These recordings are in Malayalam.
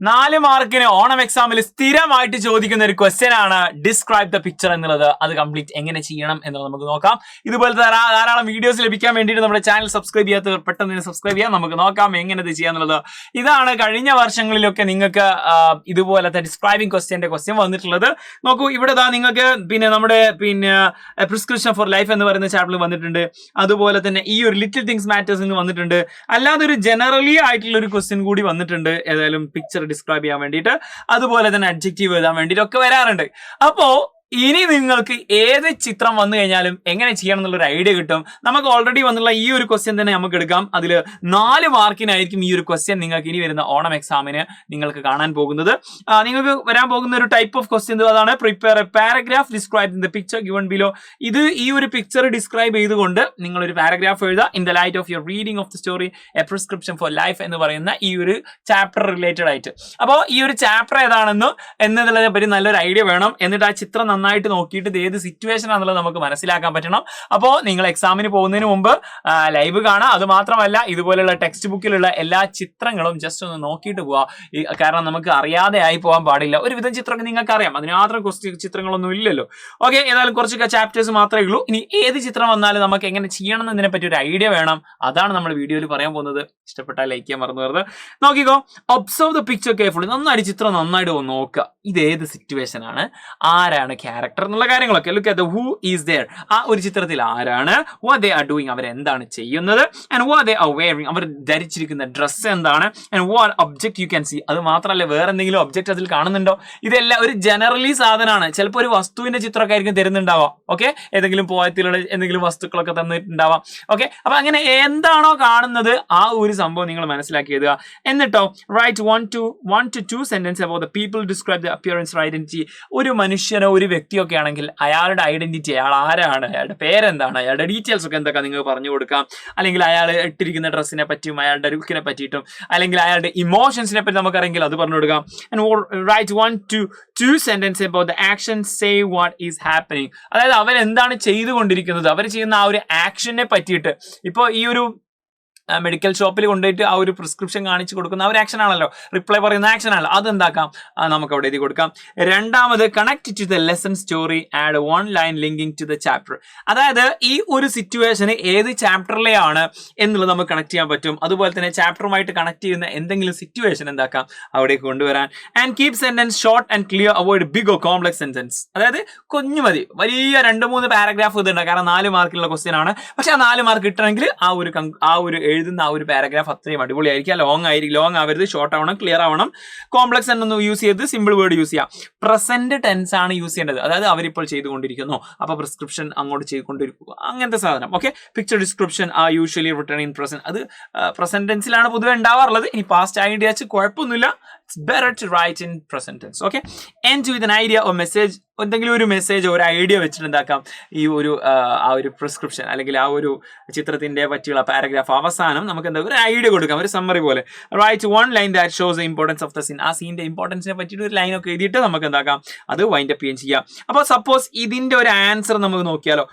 4 മാർക്കിന് ഓണം എക്സാമിൽ സ്ഥിരമായിട്ട് ചോദിക്കുന്ന ഒരു ക്വസ്റ്റ്യൻ ആണ് ഡിസ്ക്രൈബ് ദ പിക്ചർ എന്നുള്ളത്. അത് കംപ്ലീറ്റ് എങ്ങനെ ചെയ്യണം എന്നുള്ളത് നമുക്ക് നോക്കാം. ഇതുപോലത്തെ ധാരാളം വീഡിയോസ് ലഭിക്കാൻ വേണ്ടിയിട്ട് നമ്മുടെ ചാനൽ സബ്സ്ക്രൈബ് ചെയ്യാത്തവർ പെട്ടെന്ന് സബ്സ്ക്രൈബ് ചെയ്യാം. നമുക്ക് നോക്കാം എങ്ങനെ ഇത് ചെയ്യാന്നുള്ളത്. ഇതാണ് കഴിഞ്ഞ വർഷങ്ങളിലൊക്കെ നിങ്ങൾക്ക് ഇതുപോലത്തെ ഡിസ്ക്രൈബിംഗ് ക്വസ്റ്റ്യൻ വന്നിട്ടുള്ളത്. നോക്കൂ, ഇവിടെ നിങ്ങൾക്ക് നമ്മുടെ പ്രിസ്ക്രിപ്ഷൻ ഫോർ ലൈഫ് എന്ന് പറയുന്ന ചാപ്റ്ററിൽ വന്നിട്ടുണ്ട്. അതുപോലെ തന്നെ ഈ ഒരു ലിറ്റിൽ തിങ്സ് മാറ്റേഴ്സ് എന്ന് വന്നിട്ടുണ്ട്. അല്ലാതെ ഒരു ജനറലി ആയിട്ടുള്ള ഒരു ക്വസ്റ്റ്യൻ കൂടി വന്നിട്ടുണ്ട്. ഏതായാലും പിക്ചർ ഡിസ്ക്രൈബ് ചെയ്യാൻ വേണ്ടിയിട്ട്, അതുപോലെ തന്നെ അഡ്ജക്റ്റീവ് എഴുതാൻ വേണ്ടിയിട്ട് ഒക്കെ വരാറുണ്ട്. അപ്പോ ഇനി നിങ്ങൾക്ക് ഏത് ചിത്രം വന്നു കഴിഞ്ഞാലും എങ്ങനെ ചെയ്യണം എന്നുള്ളൊരു ഐഡിയ കിട്ടും. നമുക്ക് ഓൾറെഡി വന്നുള്ള ഈ ഒരു ക്വസ്റ്റ്യൻ തന്നെ നമുക്ക് എടുക്കാം. അതിൽ 4 മാർക്കിനായിരിക്കും ഈ ഒരു ക്വസ്റ്റ്യൻ നിങ്ങൾക്ക് ഇനി വരുന്ന ഓണം എക്സാമിന് നിങ്ങൾക്ക് കാണാൻ പോകുന്നത്. നിങ്ങൾക്ക് വരാൻ പോകുന്ന ഒരു ടൈപ്പ് ഓഫ് ക്വസ്റ്റ്യൻ അതാണ് prepare A paragraph describe the picture given below. ഈ ഒരു പിക്ചർ ഡിസ്ക്രൈബ് ചെയ്തുകൊണ്ട് നിങ്ങൾ ഒരു പാരഗ്രാഫ് എഴുതുക. In the light of your reading of the story A prescription for life എന്ന് പറയുന്ന ഈ ഒരു ചാപ്റ്റർ റിലേറ്റഡ് ആയിട്ട്. അപ്പോൾ ഈ ഒരു ചാപ്റ്റർ എന്നതിനെ പറ്റി നല്ലൊരു ഐഡിയ വേണം. എന്നിട്ട് ആ ചിത്രം നന്നായിട്ട് നോക്കിയിട്ട് ഇത് ഏത് സിറ്റുവേഷൻ ആണെന്നുള്ളത് നമുക്ക് മനസ്സിലാക്കാൻ പറ്റണം. അപ്പോൾ നിങ്ങൾ എക്സാമിന് പോകുന്നതിന് മുമ്പ് ലൈവ് കാണാം. അത് മാത്രമല്ല, ഇതുപോലെയുള്ള ടെക്സ്റ്റ് ബുക്കിലുള്ള എല്ലാ ചിത്രങ്ങളും ജസ്റ്റ് ഒന്ന് നോക്കിയിട്ട് പോവാ. കാരണം നമുക്ക് അറിയാതെ ആയി പോകാൻ പാടില്ല. ഒരുവിധം ചിത്രമൊക്കെ നിങ്ങൾക്ക് അറിയാം, അതിന് മാത്രം ചിത്രങ്ങളൊന്നും ഇല്ലല്ലോ. ഓക്കെ, ഏതായാലും കുറച്ചൊക്കെ ചാപ്റ്റേഴ്സ് മാത്രമേ ഉള്ളൂ. ഇനി ഏത് ചിത്രം വന്നാലും നമുക്ക് എങ്ങനെ ചെയ്യണം എന്നതിനെ പറ്റി ഒരു ഐഡിയ വേണം. അതാണ് നമ്മൾ വീഡിയോയിൽ പറയാൻ പോകുന്നത്. ഇഷ്ടപ്പെട്ടാൽ ലൈക്ക് ചെയ്യാൻ മറന്നു വരുന്നത്. നോക്കിക്കോ, ഒബ്സർവ് ദ പിക്ചർ കെയർഫുള്ളി. നന്നായിട്ട് ചിത്രം നന്നായിട്ട് നോക്കുക. ഇത് ഏത് സിറ്റുവേഷൻ ആണ്, ആരാണ് ക്യാരക്ടർ എന്നുള്ള കാര്യങ്ങളൊക്കെ. Look at who is there. ആ ഒരു ചിത്രത്തിൽ ആരാണ്, വാട്ട് ദേ ആർ ഡൂയിങ്, അവരെന്താണ് ചെയ്യുന്നത്, and what they are wearing, അവർ ധരിച്ചിരിക്കുന്ന ഡ്രസ്സ് എന്താണ്, and what object you can see. അത് മാത്രമല്ല, വേറെ എന്തെങ്കിലും ഒബ്ജക്ട് അതിൽ കാണുന്നുണ്ടോ. ഇതെല്ലാം ഒരു ജനറലി സാധനമാണ്. ചിലപ്പോൾ ഒരു വസ്തുവിന്റെ ചിത്രമൊക്കെ ആയിരിക്കും തരുന്നുണ്ടാവാം. ഓക്കെ, ഏതെങ്കിലും പോയത്തിലുള്ള എന്തെങ്കിലും വസ്തുക്കളൊക്കെ തന്നിട്ടുണ്ടാവാം. ഓക്കെ, അപ്പൊ അങ്ങനെ എന്താണോ കാണുന്നത് ആ ഒരു സംഭവം നിങ്ങൾ മനസ്സിലാക്കി എഴുതുക. എന്നിട്ടോ write 1 to 2 sentence about the people describe the appearance or identity. ഒരു മനുഷ്യനോ ഒരു വ്യക്തിയൊക്കെ ആണെങ്കിൽ അയാളുടെ ഐഡന്റിറ്റി, അയാൾ ആരാണ്, അയാളുടെ പേരെന്താണ്, അയാളുടെ ഡീറ്റെയിൽസ് ഒക്കെ എന്തൊക്കെ നിങ്ങൾ പറഞ്ഞു കൊടുക്കാം. അല്ലെങ്കിൽ അയാൾ ഇട്ടിരിക്കുന്ന ഡ്രസ്സിനെ പറ്റിയും അയാളുടെ ലുക്കിനെ പറ്റിയിട്ടും, അല്ലെങ്കിൽ അയാളുടെ ഇമോഷൻസിനെ പറ്റി നമുക്കറിയെങ്കിൽ അത് പറഞ്ഞു കൊടുക്കാം. And write 1 to 2 sentence about the action, say what is happening. അതായത് അവരെന്താണ് ചെയ്തുകൊണ്ടിരിക്കുന്നത്, അവർ ചെയ്യുന്ന ആ ഒരു ആക്ഷനെ പറ്റിയിട്ട്. ഇപ്പോൾ ഈ ഒരു മെഡിക്കൽ ഷോപ്പിൽ കൊണ്ടുപോയിട്ട് ആ ഒരു പ്രിസ്ക്രിപ്ഷൻ കാണിച്ചു കൊടുക്കുന്ന ആ ഒരു ആക്ഷൻ ആണല്ലോ, റിപ്ലൈ പറയുന്ന ആക്ഷൻ ആണല്ലോ. അതെന്താക്കാം, നമുക്ക് അവിടെ എഴുതി കൊടുക്കാം. രണ്ടാമത്, connect to the lesson story, add 1 line linking to the chapter. അതായത് ഈ ഒരു സിറ്റുവേഷന് ഏത് ചാപ്റ്ററിലെയാണ് എന്നുള്ളത് നമുക്ക് കണക്ട് ചെയ്യാൻ പറ്റും. അതുപോലെ തന്നെ ചാപ്റ്ററുമായിട്ട് കണക്ട് ചെയ്യുന്ന എന്തെങ്കിലും സിറ്റുവേഷൻ എന്താക്കാം അവിടേക്ക് കൊണ്ടുവരാൻ. And keep sentence short and clear, avoid big or complex sentence. അതായത് കുഞ്ഞു മതി, വലിയ 2-3 പാരഗ്രാഫ് ഇതുണ്ട്. കാരണം 4 മാർക്കുള്ള ക്വസ്റ്റ്യൻ ആണ്. പക്ഷെ ആ 4 മാർക്ക് കിട്ടണമെങ്കിൽ ആ ഒരു എഴുതുന്ന ആ ഒരു പാരഗ്രാഫ് അത്രയും അടിപൊളിയായിരിക്കും. ലോങ് ആവരുത്, ഷോർട്ട് ആവണം, ക്ലിയർ ആവണം. കോംപ്ലക്സ് എന്നൊന്നും യൂസ് ചെയ്ത് സിമ്പിൾ വേർഡ് യൂസ് ചെയ്യാം. പ്രസന്റ് ടെൻസ് ആണ് യൂസ് ചെയ്യേണ്ടത്. അതായത് അവരിപ്പോൾ ചെയ്തുകൊണ്ടിരിക്കുന്നു, അപ്പൊ പ്രിസ്ക്രിപ്ഷൻ അങ്ങോട്ട് ചെയ്തുകൊണ്ടിരിക്കുക, അങ്ങനത്തെ സാധനം. Okay, picture description are usually return in present. അത് പ്രസന്റ് ടെൻസിലാണ് പൊതുവെ ഉണ്ടാവാറുള്ളത്. ഇനി പാസ്റ്റ് ഐഡിയ കുഴപ്പമൊന്നുമില്ല. It's better to write in present tense. Okay, end with an idea or message. എന്തെങ്കിലും ഒരു മെസ്സേജ്, ഒരു ഐഡിയ വെച്ചിട്ട് എന്താക്കാം ഈ ഒരു ആ ഒരു പ്രിസ്ക്രിപ്ഷൻ അല്ലെങ്കിൽ ആ ഒരു ചിത്രത്തിന്റെ പറ്റിയുള്ള പാരഗ്രാഫ് അവസാനം നമുക്ക് എന്താ ഒരു ഐഡിയ കൊടുക്കാം, ഒരു സമ്മറി പോലെ. Write 1 line that shows the importance of the scene. ആ സീനിന്റെ ഇമ്പോർട്ടൻസിനെ പറ്റിയിട്ട് ഒരു ലൈൻ ഒക്കെ എഴുതിയിട്ട് നമുക്ക് എന്താക്കാം അത് വൈൻഡ് അപ്പ് ചെയ്യാം. അപ്പോൾ സപ്പോസ് ഇതിന്റെ ഒരു ആൻസർ നമുക്ക് നോക്കിയാലോ.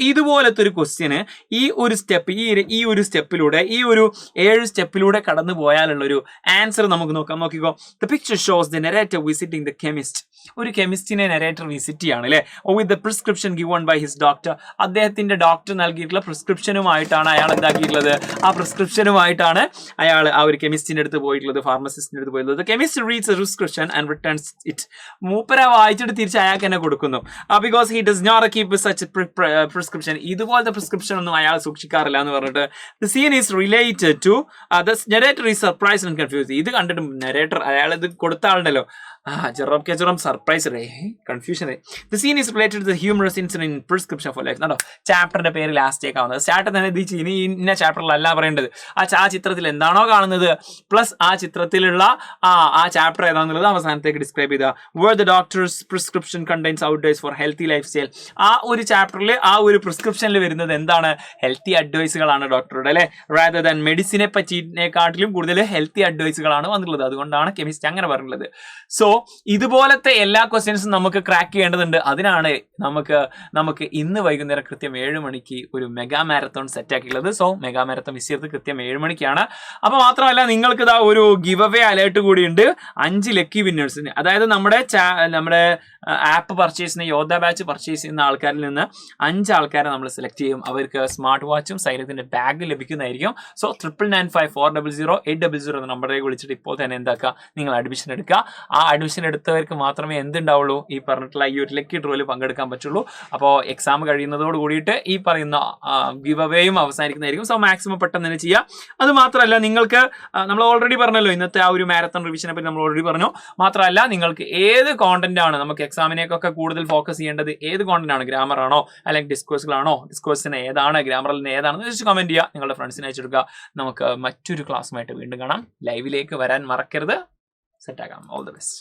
ഇതുപോലത്തെ ഒരു ക്വസ്റ്റ്യന് ഈ ഒരു സ്റ്റെപ്പ്, ഈ ഒരു സ്റ്റെപ്പിലൂടെ, ഈ ഒരു 7 സ്റ്റെപ്പിലൂടെ കടന്നു പോയാലുള്ള ഒരു ആൻസർ നമുക്ക് നോക്കാം. നോക്കിക്കോ, the picture shows the narrator visiting the chemist. ഒരു കെമിസ്റ്റിനെ നെറേറ്റർ വിസിറ്റ് ചെയ്യാണ് അല്ലെ. With the prescription given by his doctor. അദ്ദേഹത്തിന്റെ ഡോക്ടർ നൽകിയിട്ടുള്ള പ്രിസ്ക്രിപ്ഷനുമായിട്ടാണ് അയാൾ എന്താക്കിയിട്ടുള്ളത്. ആ പ്രിസ്ക്രിപ്ഷനുമായിട്ടാണ് അയാൾ ആ ഒരു കെമിസ്റ്റിന്റെ അടുത്ത് പോയിട്ടുള്ളത്, ഫാർമസിസ്റ്റിന്റെ അടുത്ത് പോയിട്ടുള്ളത്. Chemist reads a prescription and returns it. മൂപ്പര വായിച്ചിട്ട് തിരിച്ച് അയാൾക്ക് തന്നെ കൊടുക്കുന്നു. Because he does not keep such prescription. ഇതുപോലത്തെ പ്രിസ്ക്രിപ്ഷൻ ഒന്നും അയാൾ സൂക്ഷിക്കാറില്ല എന്ന് പറഞ്ഞിട്ട്. The scene is related to the narrator is surprise and confuse. ഇത് കണ്ടിട്ട് നെറേറ്റർ, അയാൾ ഇത് കൊടുത്ത ആളുണ്ടല്ലോ, Jerome surprise confusion. The scene is related to the humorous incident in prescription for life. കേട്ടോ, ചാപ്റ്ററിന്റെ പേര് ലാസ്റ്റേക്ക് ആവുന്നത്. സ്റ്റാർട്ട് തന്നെ ഇനി ഇന്ന ചാപ്റ്ററിലല്ല പറയേണ്ടത്. ആ ചിത്രത്തിൽ എന്താണോ കാണുന്നത് പ്ലസ് ആ ചിത്രത്തിലുള്ള ആ ചാപ്റ്റർ ഏതാണെന്നുള്ളത് അവസാനത്തേക്ക് ഡിസ്ക്രൈബ് ചെയ്ത. Where the doctor's prescription contains outdoors for healthy life style. ആ ഒരു ചാപ്റ്ററിൽ ആ ഒരു പ്രിസ്ക്രിപ്ഷനിൽ വരുന്നത് എന്താണ്, ഹെൽത്തി അഡ്വൈസുകളാണ് ഡോക്ടറുടെ അല്ലെ. റാദർ ദാൻ മെഡിസിനെ പറ്റിയെക്കാട്ടിലും കൂടുതൽ ഹെൽത്തി അഡ്വൈസുകളാണ് വന്നിട്ടുള്ളത്. അതുകൊണ്ടാണ് കെമിസ്റ്റ് അങ്ങനെ പറഞ്ഞിട്ടുള്ളത്. സോ ഇതുപോലത്തെ എല്ലാ ക്വസ്റ്റ്യൻസും നമുക്ക് ക്രാക്ക് ചെയ്യേണ്ടതുണ്ട്. അതിനാണ് നമുക്ക് ഇന്ന് വൈകുന്നേരം കൃത്യം 7 മണിക്ക് ഒരു മെഗാ മാരത്തോൺ സെറ്റ് ആക്കിയുള്ളത്. സോ മെഗാ മാരത്തോൺ മിസ് ചെയ്തത് കൃത്യം 7 മണിക്കാണ്. അപ്പോൾ മാത്രമല്ല നിങ്ങൾക്ക് ഇതാ ഒരു ഗിവ് അവേ അലേർട്ട് കൂടിയുണ്ട് 5 ലക്കി വിന്നേഴ്സിന്. അതായത് നമ്മുടെ ആപ്പ് പർച്ചേസ് ചെയ്യുന്ന യോദ്ധ ബാച്ച് പർച്ചേസ് ചെയ്യുന്ന ആൾക്കാരിൽ നിന്ന് 5 ആൾക്കാരെ നമ്മൾ സെലക്ട് ചെയ്യും. അവർക്ക് സ്മാർട്ട് വാച്ചും സൈലത്തിന്റെ ബാഗ് ലഭിക്കുന്നതായിരിക്കും. സോ 9995400800 എന്ന നമ്പറിലേക്ക് വിളിച്ചിട്ട് ഇപ്പോൾ തന്നെ എന്താക്കുക, നിങ്ങൾ അഡ്മിഷൻ എടുക്കുക. ആ അഡ്മിഷൻ എടുത്തവർക്ക് മാത്രമേ എന്തുണ്ടാവുള്ളൂ, ഈ പറഞ്ഞിട്ടുള്ള ഈ ഒരു ലക്കി ഡ്രോയിൽ പങ്കെടുക്കാൻ പറ്റുള്ളൂ. അപ്പോൾ എക്സാം കഴിയുന്നതോട് കൂടിയിട്ട് ഈ പറയുന്ന ഗിവ് അവേയും അവസാനിക്കുന്നതായിരിക്കും. സോ മാക്സിമം പെട്ടെന്ന് തന്നെ ചെയ്യുക. അത് മാത്രമല്ല നിങ്ങൾക്ക് നമ്മൾ ഓൾറെഡി പറഞ്ഞല്ലോ, ഇന്നത്തെ ആ ഒരു മാരത്തോൺ റിവിഷനെ പറ്റി നമ്മൾ ഓൾറെഡി പറഞ്ഞു. മാത്രമല്ല നിങ്ങൾക്ക് ഏത് കോണ്ടന്റ് ആണ് നമുക്ക് എക്സാമിനേക്കൊക്കെ കൂടുതൽ ഫോക്കസ് ചെയ്യേണ്ടത്, ഏത് കോണ്ടന്റ് ആണ്, ഗ്രാമർ ആണോ അല്ലെങ്കിൽ ഡിസ്കോഴ്സുകളാണോ, ഡിസ്കോഴ്സിന് ഏതാണ്, ഗ്രാമറിൽ ഏതാണെന്ന് ജസ്റ്റ് കമന്റ് ചെയ്യുക, നിങ്ങളുടെ ഫ്രണ്ട്സിനെ അയച്ചെടുക്കുക. നമുക്ക് മറ്റൊരു ക്ലാസ്സുമായിട്ട് വീണ്ടും കാണാം. ലൈവിലേക്ക് വരാൻ മറക്കരുത്. സെറ്റ് ആക്കാം. All the best.